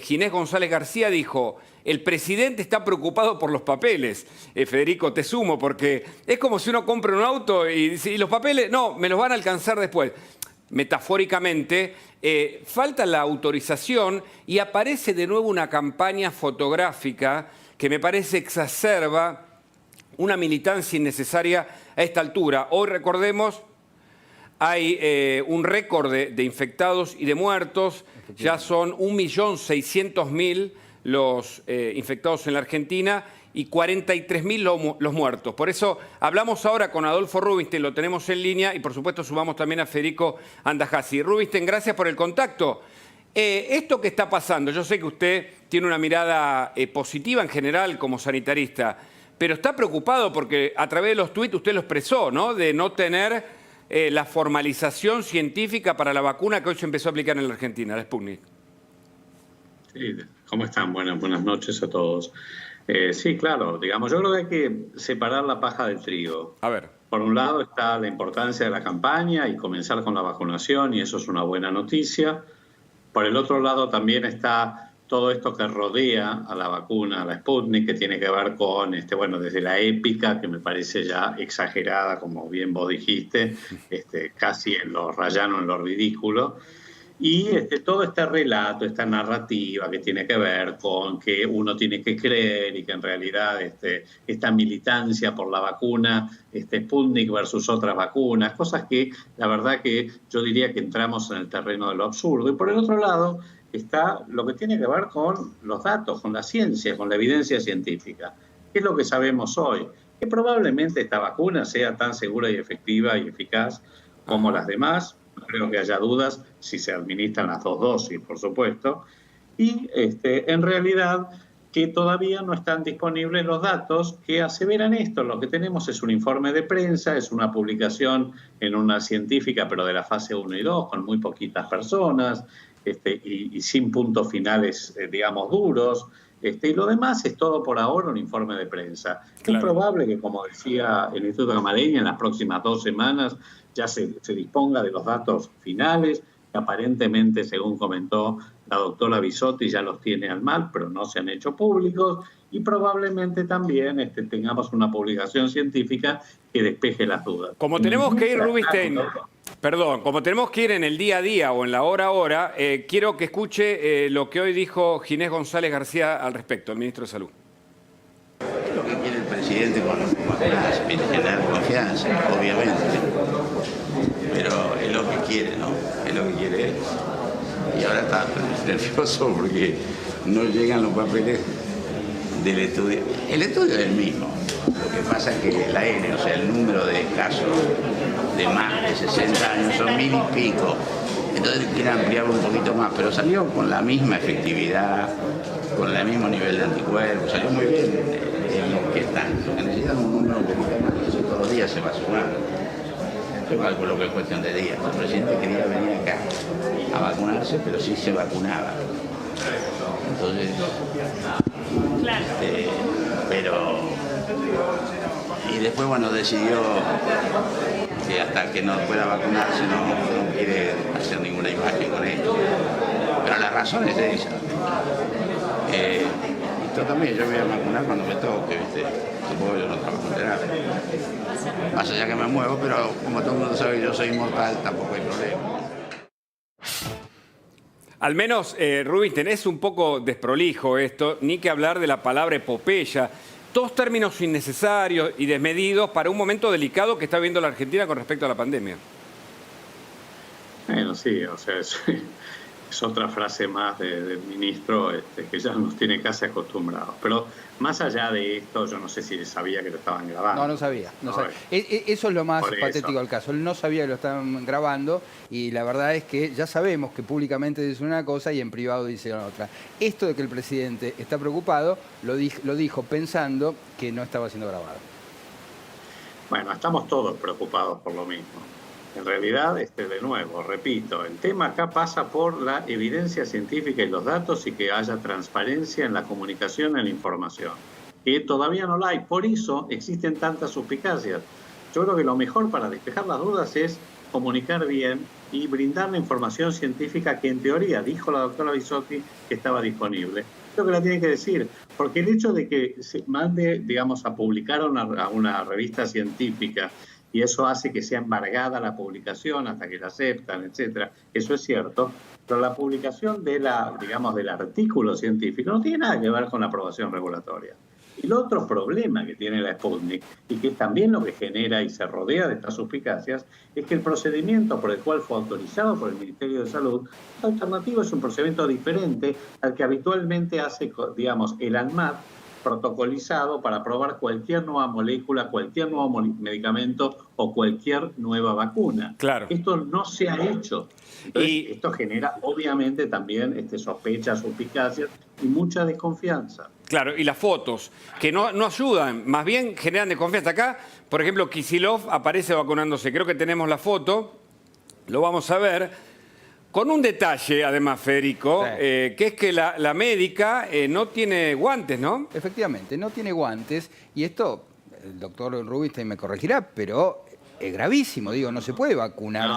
Ginés González García dijo: el presidente está preocupado por los papeles. Federico, te sumo, porque es como si uno compra un auto y dice, ¿y los papeles? No, me los van a alcanzar después. Metafóricamente, falta la autorización y aparece de nuevo una campaña fotográfica que me parece exacerba una militancia innecesaria a esta altura. Hoy, recordemos, hay un récord de infectados y de muertos. Ya son 1.600.000 los infectados en la Argentina y 43.000 los muertos. Por eso hablamos ahora con Adolfo Rubinstein, lo tenemos en línea, y por supuesto sumamos también a Federico Andajasi. Rubinstein, gracias por el contacto. Esto que está pasando, yo sé que usted tiene una mirada positiva en general como sanitarista, pero está preocupado porque a través de los tuits usted lo expresó, ¿no? De no tener la formalización científica para la vacuna que hoy se empezó a aplicar en la Argentina, la Sputnik. Sí, ¿cómo están? Buenas noches a todos. Sí, claro, digamos, yo creo que hay que separar la paja del trigo. A ver. Por un lado está la importancia de la campaña y comenzar con la vacunación, y eso es una buena noticia. Por el otro lado también está todo esto que rodea a la vacuna, a la Sputnik, que tiene que ver con, bueno, desde la épica, que me parece ya exagerada, como bien vos dijiste, casi en lo rayano, en lo ridículo. Y todo este relato, esta narrativa que tiene que ver con que uno tiene que creer y que en realidad esta militancia por la vacuna, Sputnik versus otras vacunas, cosas que la verdad que yo diría que entramos en el terreno de lo absurdo. Y por el otro lado está lo que tiene que ver con los datos, con la ciencia, con la evidencia científica. ¿Qué es lo que sabemos hoy? Que probablemente esta vacuna sea tan segura y efectiva y eficaz como las demás. No creo que haya dudas si se administran las dos dosis, por supuesto. Y en realidad que todavía no están disponibles los datos que aseveran esto. Lo que tenemos es un informe de prensa, es una publicación en una científica, pero de la fase 1 y 2, con muy poquitas personas y sin puntos finales, digamos, duros. Y lo demás es todo por ahora un informe de prensa. Claro. Es probable que, como decía el Instituto Camareña, en las próximas 2 semanas ya se disponga de los datos finales, que aparentemente, según comentó la doctora Bisotti, ya los tiene al mal, pero no se han hecho públicos, y probablemente también tengamos una publicación científica que despeje las dudas. Como tenemos que ir, Rubinstein, perdón, como tenemos que ir en el día a día o en la hora a hora, quiero que escuche lo que hoy dijo Ginés González García al respecto, el ministro de Salud. ¿Qué es lo que quiere el presidente con las vacunas? Generar confianza, obviamente, pero es lo que quiere, ¿no? Es lo que quiere. Y ahora está nervioso porque no llegan los papeles del estudio. El estudio es el mismo. Lo que pasa es que la N, o sea, el número de casos de más de 60 años son 1000 y pico. Entonces quieren ampliarlo un poquito más, pero salió con la misma efectividad, con el mismo nivel de anticuerpos, salió muy bien en lo que están. Lo que necesitan un número un poquito más, y eso todos los días se va sumando. Yo calculo que es cuestión de días. El presidente quería venir acá a vacunarse, pero sí se vacunaba. Entonces, pero... Y después, bueno, decidió que hasta que no pueda vacunarse no quiere hacer ninguna imagen con esto. Pero la razón es esa. Yo también, yo me voy a vacunar cuando me toque, ¿viste? Supongo que yo no trabajo en terapia. Más allá que me muevo, pero como todo el mundo sabe que yo soy inmortal, tampoco hay problema. Al menos, Rubinstein, es un poco desprolijo esto, ni que hablar de la palabra epopeya. Dos términos innecesarios y desmedidos para un momento delicado que está viviendo la Argentina con respecto a la pandemia. Bueno, sí, o sea, es otra frase más del ministro que ya nos tiene casi acostumbrados. Pero más allá de esto, yo no sé si sabía que lo estaban grabando. No sabía. Eso es lo más patético del caso. Él no sabía que lo estaban grabando y la verdad es que ya sabemos que públicamente dice una cosa y en privado dice otra. Esto de que el presidente está preocupado lo dijo pensando que no estaba siendo grabado. Bueno, estamos todos preocupados por lo mismo. En realidad, de nuevo, repito, el tema acá pasa por la evidencia científica y los datos y que haya transparencia en la comunicación y en la información, que todavía no la hay. Por eso existen tantas suspicacias. Yo creo que lo mejor para despejar las dudas es comunicar bien y brindar la información científica que en teoría dijo la doctora Bisotti que estaba disponible. Creo que la tiene que decir, porque el hecho de que se mande, digamos, a publicar a una revista científica y eso hace que sea embargada la publicación hasta que la aceptan, etcétera, eso es cierto, pero la publicación de digamos, del artículo científico no tiene nada que ver con la aprobación regulatoria. Y el otro problema que tiene la Sputnik, y que es también lo que genera y se rodea de estas suspicacias, es que el procedimiento por el cual fue autorizado por el Ministerio de Salud, la alternativa es un procedimiento diferente al que habitualmente hace, digamos, el ANMAT, protocolizado para probar cualquier nueva molécula, cualquier nuevo medicamento o cualquier nueva vacuna. Claro. Esto no se ha hecho. Entonces, esto genera obviamente también sospechas, suspicacias y mucha desconfianza. Claro, y las fotos, que no ayudan, más bien generan desconfianza. Acá, por ejemplo, Kicillof aparece vacunándose. Creo que tenemos la foto, lo vamos a ver. Con un detalle, además, Federico, sí. Que es que la médica no tiene guantes, ¿no? Efectivamente, no tiene guantes. Y esto, el doctor Rubinstein me corregirá, pero es gravísimo. Digo, no se puede vacunar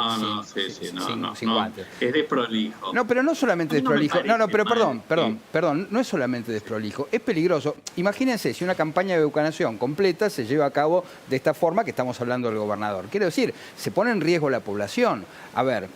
sin guantes. Es desprolijo. No, pero no solamente desprolijo. No, pero perdón, no es solamente desprolijo. Es peligroso. Imagínense si una campaña de vacunación completa se lleva a cabo de esta forma que estamos hablando del gobernador. Quiero decir, se pone en riesgo la población. A ver,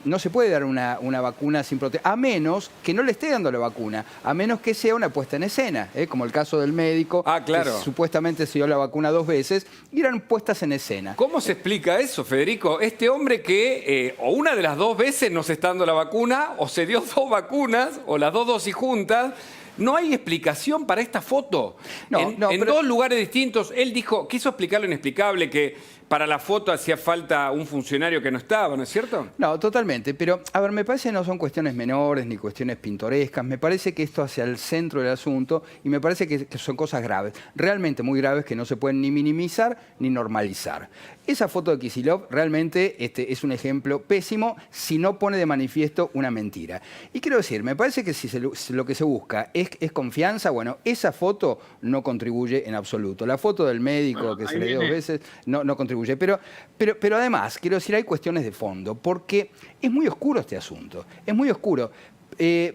no se puede dar una vacuna sin protección, a menos que no le esté dando la vacuna, a menos que sea una puesta en escena, como el caso del médico, claro, que supuestamente se dio la vacuna 2 veces, y eran puestas en escena. ¿Cómo se explica eso, Federico? Este hombre que o una de las 2 veces no se está dando la vacuna, o se dio 2 vacunas, o las 2 dosis juntas. No hay explicación para esta foto. En 2 lugares distintos, él quiso explicar lo inexplicable, que para la foto hacía falta un funcionario que no estaba, ¿no es cierto? No, totalmente. Pero, a ver, me parece que no son cuestiones menores ni cuestiones pintorescas. Me parece que esto hacia el centro del asunto y me parece que son cosas graves, realmente muy graves, que no se pueden ni minimizar ni normalizar. Esa foto de Kicillof realmente es un ejemplo pésimo si no pone de manifiesto una mentira. Y quiero decir, me parece que si lo que se busca es confianza, bueno, esa foto no contribuye en absoluto. La foto del médico que se le dio 2 veces no contribuye. Pero además, quiero decir, hay cuestiones de fondo, porque es muy oscuro este asunto. Es muy oscuro.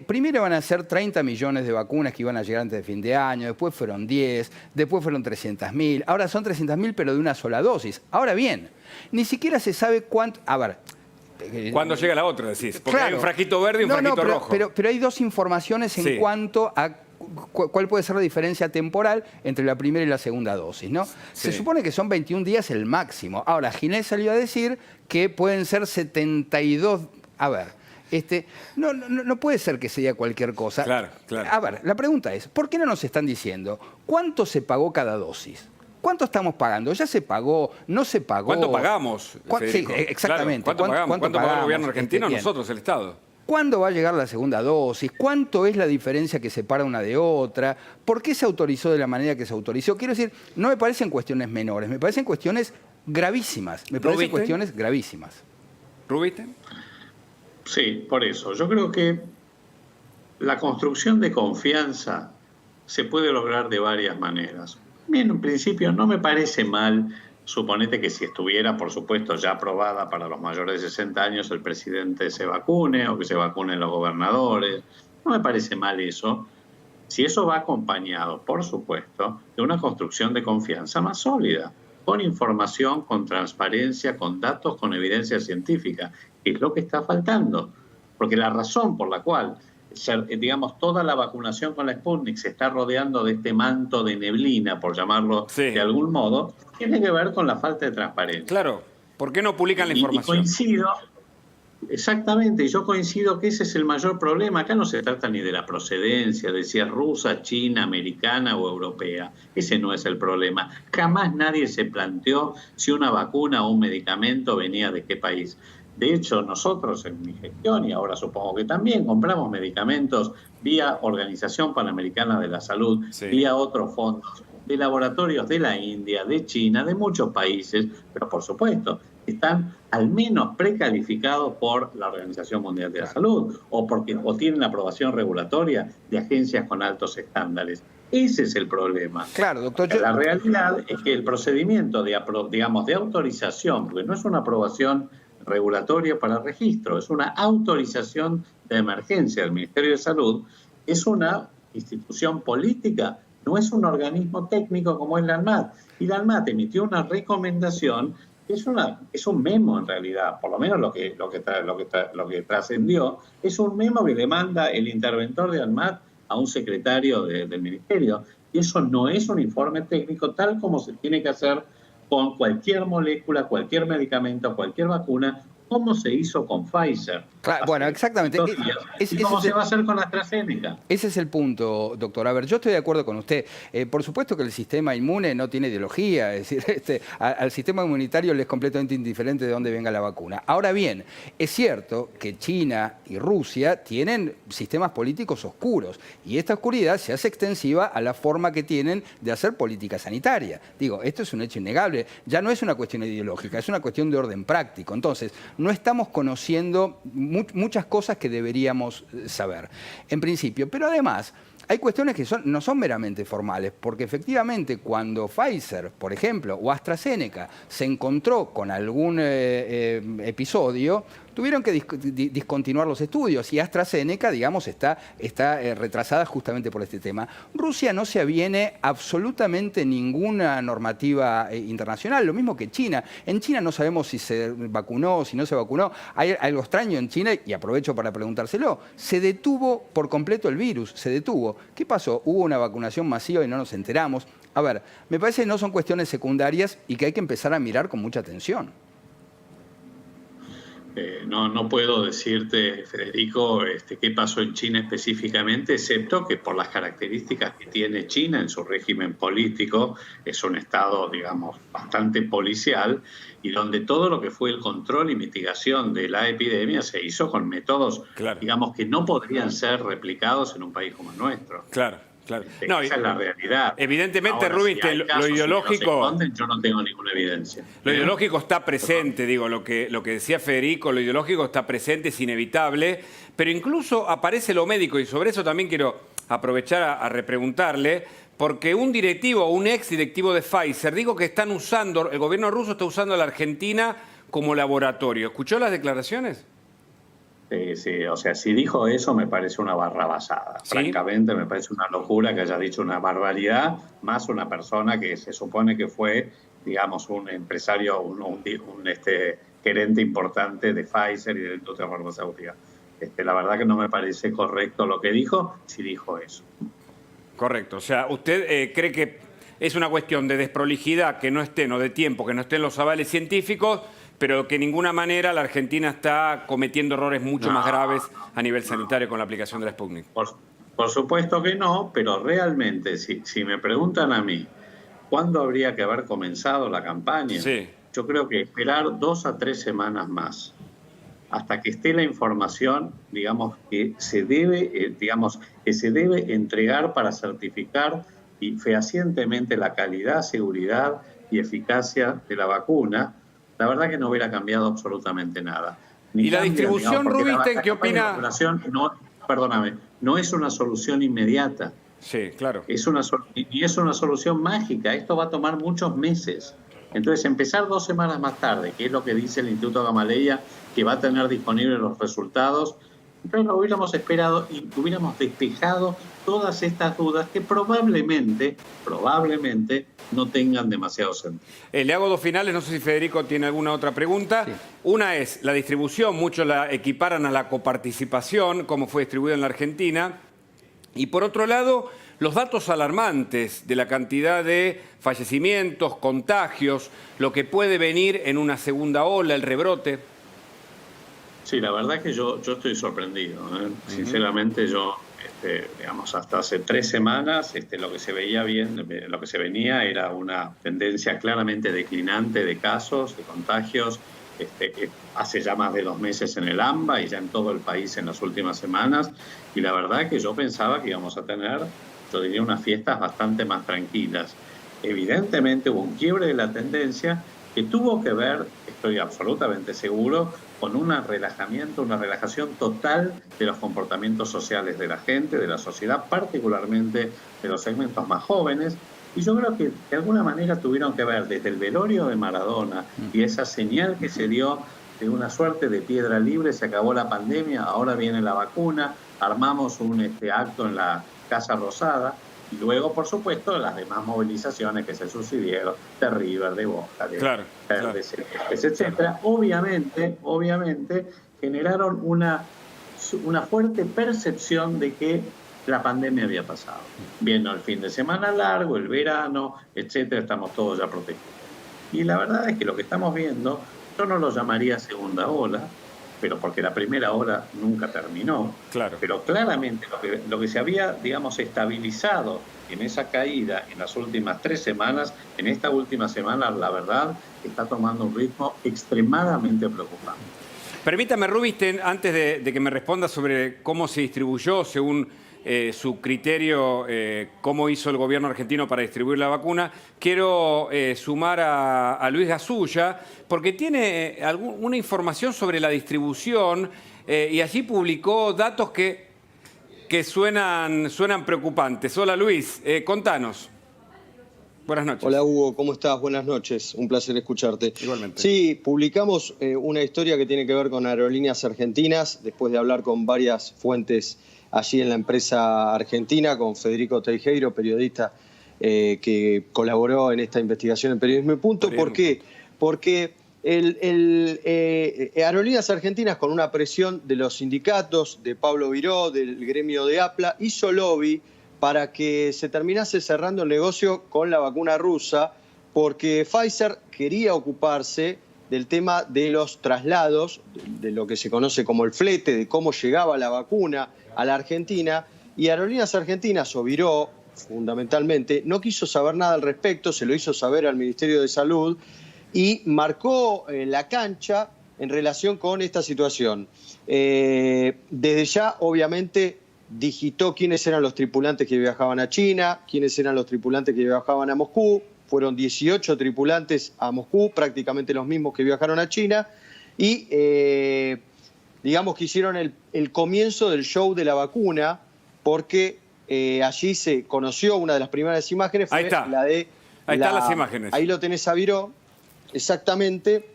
Primero van a ser 30 millones de vacunas que iban a llegar antes de fin de año, después fueron 10, después fueron 300.000, ahora son 300.000 pero de una sola dosis. Ahora bien, ni siquiera se sabe cuánto... A ver... ¿Cuándo llega la otra, decís? Porque claro, hay un frasquito verde y un frasquito rojo. Pero hay 2 informaciones en cuanto a cuál puede ser la diferencia temporal entre la primera y la segunda dosis, ¿no? Se supone que son 21 días el máximo. Ahora, Ginés salió a decir que pueden ser 72... A ver... No puede ser que se diga cualquier cosa. Claro. A ver, la pregunta es, ¿por qué no nos están diciendo cuánto se pagó cada dosis? ¿Cuánto estamos pagando? ¿Ya se pagó? ¿No se pagó? ¿Cuánto pagamos, Federico? Sí, exactamente. Claro. ¿Cuánto pagó el gobierno argentino? Nosotros, el Estado. ¿Cuándo va a llegar la segunda dosis? ¿Cuánto es la diferencia que separa una de otra? ¿Por qué se autorizó de la manera que se autorizó? Quiero decir, no me parecen cuestiones menores, me parecen cuestiones gravísimas. ¿Rubinstein? Sí, por eso. Yo creo que la construcción de confianza se puede lograr de varias maneras. Bien, en principio no me parece mal, suponete que si estuviera, por supuesto, ya aprobada para los mayores de 60 años, el presidente se vacune o que se vacunen los gobernadores. No me parece mal eso. Si eso va acompañado, por supuesto, de una construcción de confianza más sólida, con información, con transparencia, con datos, con evidencia científica, que es lo que está faltando. Porque la razón por la cual, digamos, toda la vacunación con la Sputnik se está rodeando de este manto de neblina, por llamarlo de algún modo, tiene que ver con la falta de transparencia. Claro, ¿por qué no publican la información? Y coincido, exactamente, yo coincido que ese es el mayor problema. Acá no se trata ni de la procedencia, de si es rusa, china, americana o europea. Ese no es el problema. Jamás nadie se planteó si una vacuna o un medicamento venía de qué país. De hecho, nosotros en mi gestión, y ahora supongo que también, compramos medicamentos vía Organización Panamericana de la Salud, vía otros fondos, de laboratorios de la India, de China, de muchos países, pero por supuesto están al menos precalificados por la Organización Mundial de la Salud o tienen la aprobación regulatoria de agencias con altos estándares. Ese es el problema. Claro, doctor. La realidad es que el procedimiento de autorización, porque no es una aprobación regulatoria para registro, es una autorización de emergencia del Ministerio de Salud, es una institución política, no es un organismo técnico como es la ANMAT. Y la ANMAT emitió una recomendación, que es un memo en realidad, por lo menos lo que trascendió, es un memo que le manda el interventor de ANMAT a un secretario del Ministerio. Y eso no es un informe técnico tal como se tiene que hacer con cualquier molécula, cualquier medicamento, cualquier vacuna, como se hizo con Pfizer. Claro, bueno, exactamente. ¿Y cómo se va a hacer con AstraZeneca? Ese es el punto, doctor. A ver, yo estoy de acuerdo con usted. Por supuesto que el sistema inmune no tiene ideología, es decir, al sistema inmunitario le es completamente indiferente de dónde venga la vacuna. Ahora bien, es cierto que China y Rusia tienen sistemas políticos oscuros y esta oscuridad se hace extensiva a la forma que tienen de hacer política sanitaria. Digo, esto es un hecho innegable. Ya no es una cuestión ideológica, es una cuestión de orden práctico. Entonces, no estamos conociendo muchas cosas que deberíamos saber, en principio. Pero además, hay cuestiones que no son meramente formales, porque efectivamente cuando Pfizer, por ejemplo, o AstraZeneca se encontró con algún episodio, tuvieron que discontinuar los estudios y AstraZeneca, digamos, está retrasada justamente por este tema. Rusia no se aviene absolutamente ninguna normativa internacional, lo mismo que China. En China no sabemos si se vacunó, si no se vacunó. Hay algo extraño en China, y aprovecho para preguntárselo. Se detuvo por completo el virus, se detuvo. ¿Qué pasó? Hubo una vacunación masiva y no nos enteramos. A ver, me parece que no son cuestiones secundarias y que hay que empezar a mirar con mucha atención. No puedo decirte, Federico, qué pasó en China específicamente, excepto que por las características que tiene China en su régimen político, es un estado, digamos, bastante policial, y donde todo lo que fue el control y mitigación de la epidemia se hizo con métodos, claro, digamos, que no podrían ser replicados en un país como el nuestro. Claro. No, esa es la realidad. Evidentemente, ahora, Rubin, si lo ideológico... yo no tengo ninguna evidencia. Lo ideológico está presente, digo, lo que decía Federico, lo ideológico está presente, es inevitable, pero incluso aparece lo médico, y sobre eso también quiero aprovechar a repreguntarle, porque un directivo o un ex directivo de Pfizer, digo que están usando, el gobierno ruso está usando a la Argentina como laboratorio. ¿Escuchó las declaraciones? Sí, o sea, si dijo eso me parece una barrabasada. ¿Sí? Francamente me parece una locura que haya dicho una barbaridad, más una persona que se supone que fue, digamos, un empresario, un gerente importante de Pfizer y de la industria farmacéutica. La verdad que no me parece correcto lo que dijo, si dijo eso. Correcto, o sea, ¿usted cree que es una cuestión de desprolijidad, que no estén, o de tiempo, que no estén los avales científicos, pero que de ninguna manera la Argentina está cometiendo errores mucho más graves a nivel sanitario con la aplicación de la Sputnik? Por supuesto que no, pero realmente, si me preguntan a mí, ¿cuándo habría que haber comenzado la campaña? Sí. Yo creo que esperar 2 a 3 semanas más, hasta que esté la información, digamos, que se debe entregar para certificar y fehacientemente la calidad, seguridad y eficacia de la vacuna. La verdad que no hubiera cambiado absolutamente nada. ¿Y la distribución, Rubinstein, qué opina? No es una solución inmediata. Sí, claro. Y es una solución mágica. Esto va a tomar muchos meses. Entonces, empezar 2 semanas más tarde, que es lo que dice el Instituto Gamaleya, que va a tener disponibles los resultados, entonces lo hubiéramos esperado y hubiéramos despejado todas estas dudas que probablemente no tengan demasiado sentido. Le hago 2 finales, no sé si Federico tiene alguna otra pregunta. Sí. Una es la distribución, muchos la equiparan a la coparticipación, como fue distribuida en la Argentina. Y por otro lado, los datos alarmantes de la cantidad de fallecimientos, contagios, lo que puede venir en una segunda ola, el rebrote. Sí, la verdad que yo estoy sorprendido. Sinceramente, yo, digamos, hasta hace 3 semanas lo que se venía era una tendencia claramente declinante de casos, de contagios. Hace ya más de 2 meses en el AMBA y ya en todo el país en las últimas semanas. Y la verdad que yo pensaba que íbamos a tener, yo diría, unas fiestas bastante más tranquilas. Evidentemente hubo un quiebre de la tendencia que tuvo que ver, estoy absolutamente seguro, con un relajamiento, una relajación total de los comportamientos sociales de la gente, de la sociedad, particularmente de los segmentos más jóvenes. Y yo creo que de alguna manera tuvieron que ver desde el velorio de Maradona y esa señal que se dio una suerte de piedra libre, se acabó la pandemia, ahora viene la vacuna, armamos un acto en la Casa Rosada, y luego, por supuesto, las demás movilizaciones que se sucedieron, de River, de Boca, de Celestes, etcétera, obviamente generaron una fuerte percepción de que la pandemia había pasado. Viendo el fin de semana largo, el verano, etcétera, estamos todos ya protegidos. Y la verdad es que lo que estamos viendo, yo no lo llamaría segunda ola, pero porque la primera ola nunca terminó. Claro. Pero claramente lo que se había, digamos, estabilizado en esa caída en las últimas 3 semanas, en esta última semana, la verdad, está tomando un ritmo extremadamente preocupante. Permítame, Rubinstein, antes de que me responda sobre cómo se distribuyó según su criterio, cómo hizo el gobierno argentino para distribuir la vacuna, quiero sumar a Luis Gasulla, porque tiene una información sobre la distribución y allí publicó datos que suenan preocupantes. Hola Luis, contanos. Buenas noches. Hola Hugo, ¿cómo estás? Buenas noches, un placer escucharte. Igualmente. Sí, publicamos una historia que tiene que ver con Aerolíneas Argentinas, después de hablar con varias fuentes allí en la empresa argentina, con Federico Teijeiro, periodista que colaboró en esta investigación en Periodismo y Punto. ¿Por qué? Porque Aerolíneas Argentinas, con una presión de los sindicatos, de Pablo Viró, del gremio de APLA, hizo lobby para que se terminase cerrando el negocio con la vacuna rusa, porque Pfizer quería ocuparse del tema de los traslados, de lo que se conoce como el flete, de cómo llegaba la vacuna a la Argentina, y Aerolíneas Argentinas, o Viró, fundamentalmente, no quiso saber nada al respecto, se lo hizo saber al Ministerio de Salud, y marcó la cancha en relación con esta situación. Desde ya, obviamente, digitó quiénes eran los tripulantes que viajaban a China, quiénes eran los tripulantes que viajaban a Moscú. Fueron 18 tripulantes a Moscú, prácticamente los mismos que viajaron a China, y digamos que hicieron el comienzo del show de la vacuna, porque allí se conoció una de las primeras imágenes, fue la de... Ahí están las imágenes. Ahí lo tenés a Viró, exactamente.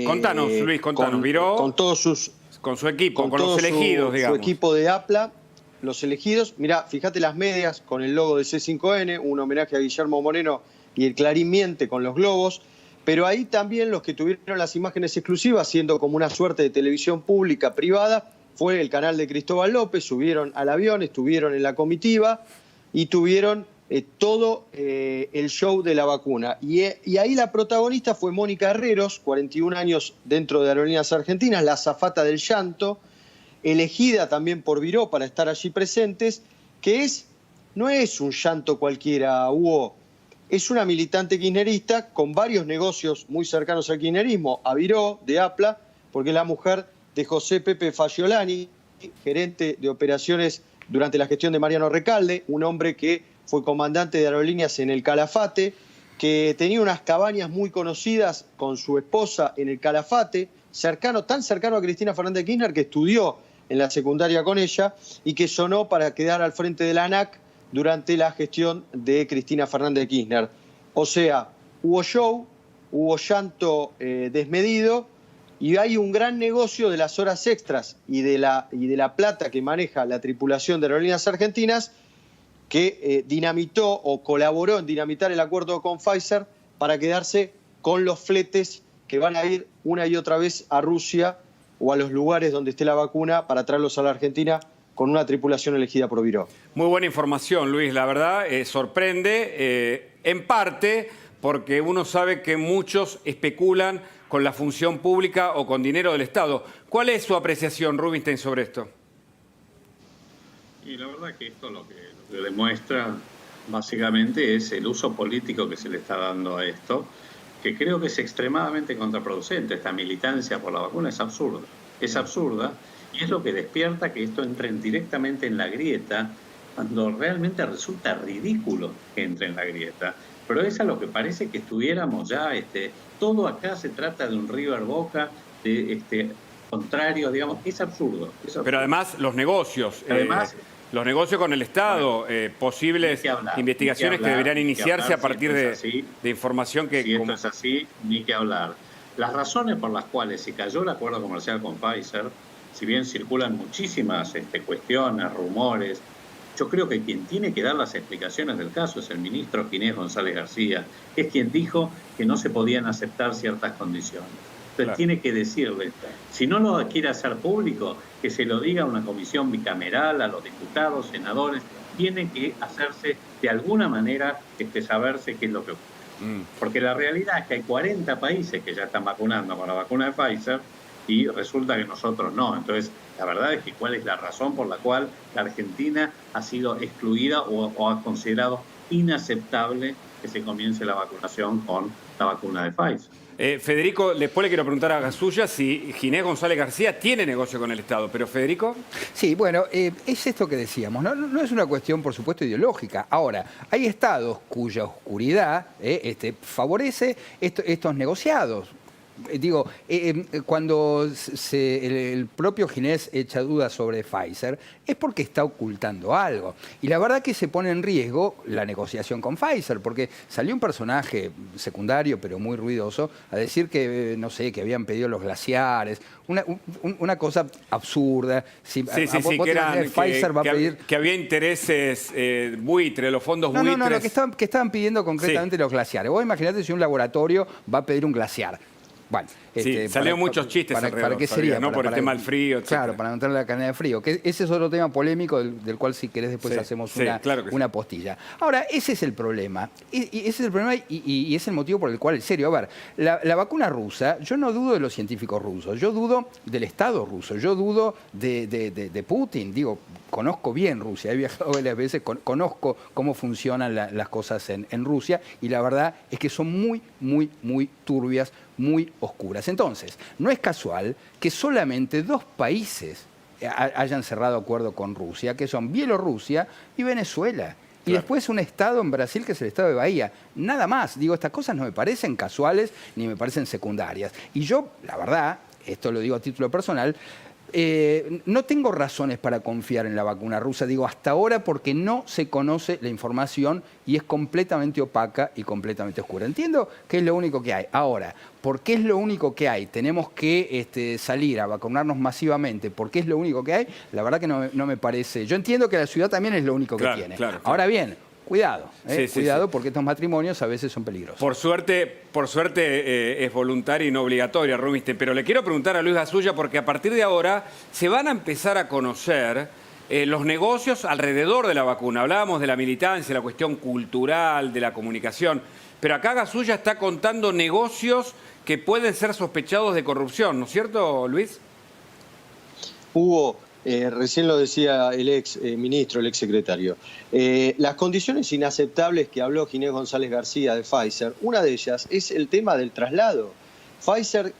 Contanos, Luis, contanos. Viró con todos sus... Con su equipo, con los elegidos, digamos. Su equipo de APLA. Los elegidos, mirá, fíjate las medias con el logo de C5N, un homenaje a Guillermo Moreno y el Clarín miente con los globos, pero ahí también los que tuvieron las imágenes exclusivas, siendo como una suerte de televisión pública privada, fue el canal de Cristóbal López, subieron al avión, estuvieron en la comitiva y tuvieron todo el show de la vacuna. Y ahí la protagonista fue Mónica Herreros, 41 años dentro de Aerolíneas Argentinas, la azafata del llanto, elegida también por Viró para estar allí presentes, que no es un llanto cualquiera, Hugo, es una militante kirchnerista con varios negocios muy cercanos al kirchnerismo, a Viró, de APLA, porque es la mujer de José Pepe Fagiolani, gerente de operaciones durante la gestión de Mariano Recalde, un hombre que fue comandante de aerolíneas en el Calafate, que tenía unas cabañas muy conocidas con su esposa en el Calafate, tan cercano a Cristina Fernández de Kirchner, que estudió en la secundaria con ella y que sonó para quedar al frente de la ANAC durante la gestión de Cristina Fernández de Kirchner. O sea, hubo show, hubo llanto desmedido y hay un gran negocio de las horas extras y de la plata que maneja la tripulación de Aerolíneas Argentinas, que dinamitó o colaboró en dinamitar el acuerdo con Pfizer para quedarse con los fletes que van a ir una y otra vez a Rusia o a los lugares donde esté la vacuna para traerlos a la Argentina con una tripulación elegida por Viró. Muy buena información, Luis. La verdad, sorprende en parte porque uno sabe que muchos especulan con la función pública o con dinero del Estado. ¿Cuál es su apreciación, Rubinstein, sobre esto? Y la verdad que esto lo que demuestra básicamente es el uso político que se le está dando a esto, que creo que es extremadamente contraproducente. Esta militancia por la vacuna es absurda, y es lo que despierta que esto entre directamente en la grieta, cuando realmente resulta ridículo que entre en la grieta. Pero es a lo que parece que estuviéramos ya, todo acá se trata de un River Boca, contrario, digamos, es absurdo. Pero además los negocios, los negocios con el Estado, posibles investigaciones que deberían iniciarse a partir de información que... Si esto es así, ni que hablar. Las razones por las cuales se cayó el acuerdo comercial con Pfizer, si bien circulan muchísimas cuestiones, rumores, yo creo que quien tiene que dar las explicaciones del caso es el ministro Ginés González García, que es quien dijo que no se podían aceptar ciertas condiciones. Entonces Claro. tiene que decirle, si no lo quiere hacer público, que se lo diga a una comisión bicameral, a los diputados, senadores, tiene que hacerse de alguna manera saberse qué es lo que ocurre. Porque la realidad es que hay 40 países que ya están vacunando con la vacuna de Pfizer y resulta que nosotros no. Entonces, la verdad es que cuál es la razón por la cual la Argentina ha sido excluida o ha considerado inaceptable que se comience la vacunación con la vacuna de Pfizer. Federico, después le quiero preguntar a Gasulla si Ginés González García tiene negocio con el Estado. Pero, Federico. Sí, bueno, es esto que decíamos, no es una cuestión, por supuesto, ideológica. Ahora, hay estados cuya oscuridad favorece estos negociados. Digo, cuando el propio Ginés echa dudas sobre Pfizer, es porque está ocultando algo. Y la verdad que se pone en riesgo la negociación con Pfizer, porque salió un personaje secundario, pero muy ruidoso, a decir que, no sé, que habían pedido los glaciares, una cosa absurda. Sí, Pfizer va a pedir... que había intereses buitre, los fondos buitres. No, que estaban pidiendo concretamente los glaciares. Vos imaginate si un laboratorio va a dejar un glaciar. Bueno, salió muchos chistes alrededor. ¿Para qué sería? ¿No? Por el tema del frío, etc. Claro, para no entrar en la cadena de frío. Que ese es otro tema polémico del cual, si querés, después hacemos una postilla. Ahora, ese es el problema. Y ese es el problema y es el motivo por el cual, en serio, a ver, la vacuna rusa, yo no dudo de los científicos rusos, yo dudo del Estado ruso, yo dudo de Putin. Digo, conozco bien Rusia, he viajado varias veces, conozco cómo funcionan las cosas en Rusia y la verdad es que son muy, muy, muy turbias, muy oscuras. Entonces, no es casual que solamente 2 países hayan cerrado acuerdo con Rusia, que son Bielorrusia y Venezuela. Y después un estado en Brasil que es el estado de Bahía. Nada más. Digo, estas cosas no me parecen casuales ni me parecen secundarias. Y yo, la verdad, esto lo digo a título personal, no tengo razones para confiar en la vacuna rusa, digo, hasta ahora porque no se conoce la información y es completamente opaca y completamente oscura. Entiendo que es lo único que hay. Ahora, ¿por qué es lo único que hay? Tenemos que salir a vacunarnos masivamente, porque es lo único que hay. La verdad que no me parece. Yo entiendo que la ciudad también es lo único que tiene. Ahora bien, cuidado, cuidado porque estos matrimonios a veces son peligrosos. Por suerte es voluntaria y no obligatoria, Rubinstein. Pero le quiero preguntar a Luis Gasulla porque a partir de ahora se van a empezar a conocer los negocios alrededor de la vacuna. Hablábamos de la militancia, la cuestión cultural, de la comunicación. Pero acá Gasulla está contando negocios que pueden ser sospechados de corrupción, ¿no es cierto, Luis? Hugo, recién lo decía el ex ministro, el ex secretario. Las condiciones inaceptables que habló Ginés González García de Pfizer, una de ellas es el tema del traslado. Pfizer,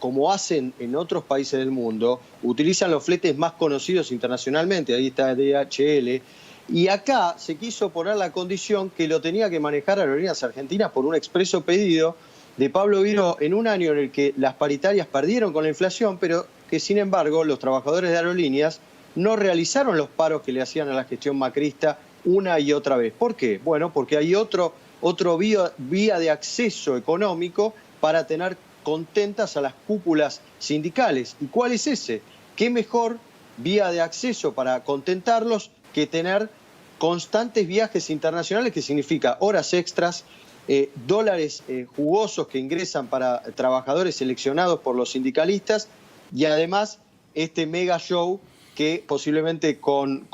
como hacen en otros países del mundo, utilizan los fletes más conocidos internacionalmente, ahí está DHL, y acá se quiso poner la condición que lo tenía que manejar Aerolíneas Argentinas por un expreso pedido de Pablo Viro en un año en el que las paritarias perdieron con la inflación, pero que sin embargo los trabajadores de aerolíneas no realizaron los paros que le hacían a la gestión macrista una y otra vez. ¿Por qué? Bueno, porque hay otro vía de acceso económico para tener contentas a las cúpulas sindicales. ¿Y cuál es ese? ¿Qué mejor vía de acceso para contentarlos que tener constantes viajes internacionales, que significa horas extras, dólares jugosos que ingresan para trabajadores seleccionados por los sindicalistas y además este mega show que posiblemente con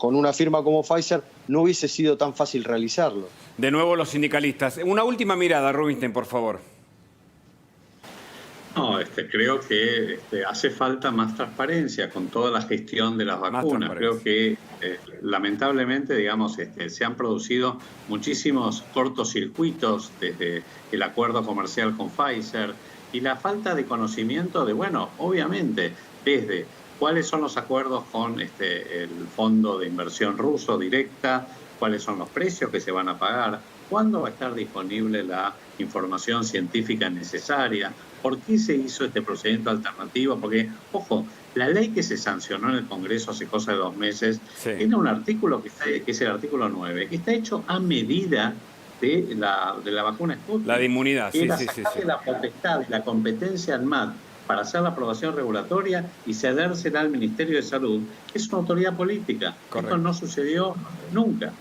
una firma como Pfizer no hubiese sido tan fácil realizarlo? De nuevo los sindicalistas. Una última mirada, Rubinstein, por favor. No, creo que hace falta más transparencia con toda la gestión de las vacunas. Creo que lamentablemente, digamos, se han producido muchísimos cortocircuitos desde el acuerdo comercial con Pfizer y la falta de conocimiento de, bueno, obviamente, desde cuáles son los acuerdos con el fondo de inversión ruso directa, cuáles son los precios que se van a pagar, cuándo va a estar disponible la información científica necesaria, por qué se hizo este procedimiento alternativo, porque, ojo, la ley que se sancionó en el Congreso hace cosa de 2 meses, tiene un artículo que es el artículo 9, que está hecho a medida de la vacuna Sputnik. La de inmunidad, y sí, era sí, sí, sacarle sí. la potestad y la competencia al MAT para hacer la aprobación regulatoria y cedérsela al Ministerio de Salud, es una autoridad política. Correcto. Esto no sucedió nunca.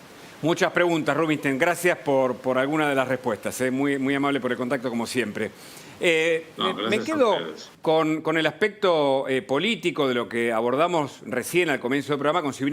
Muchas preguntas, Rubinstein. Gracias por alguna de las respuestas. Muy, muy amable por el contacto, como siempre. No, Me gracias a quedo ustedes. con el aspecto político de lo que abordamos recién al comienzo del programa con Silvina